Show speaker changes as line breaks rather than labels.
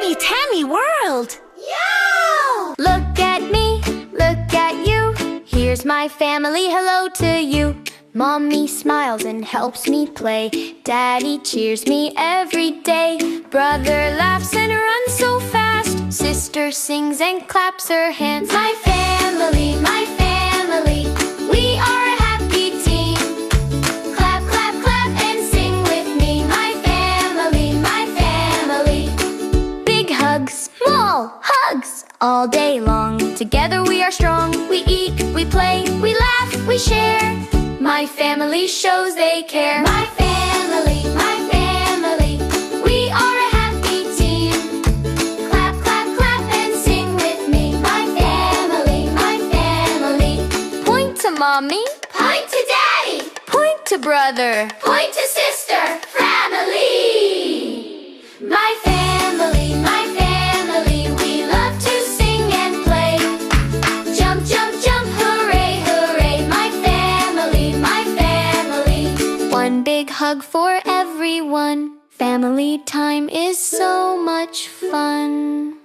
Baby Tammy World!
Yo! Look at me, look at you. Here's my family, hello to you. Mommy smiles and helps me play. Daddy cheers me every day. Brother laughs and runs so fast. Sister sings and claps her hands. My family, we are a happy team. Clap, clap, clap and sing with me. My family. Big hugs, small hugs, all day long. Together we are strong. We eat, we play, we laugh, we share. My family shows they care. My family, we are a happy team. Clap, clap, clap and sing with me. My family. Point to mommy, point to daddy, point to brother, point to sister. Family. My family, we love to sing and play. Jump, jump, jump, hooray, hooray. My family. One big hug for everyone. Family time is so much fun.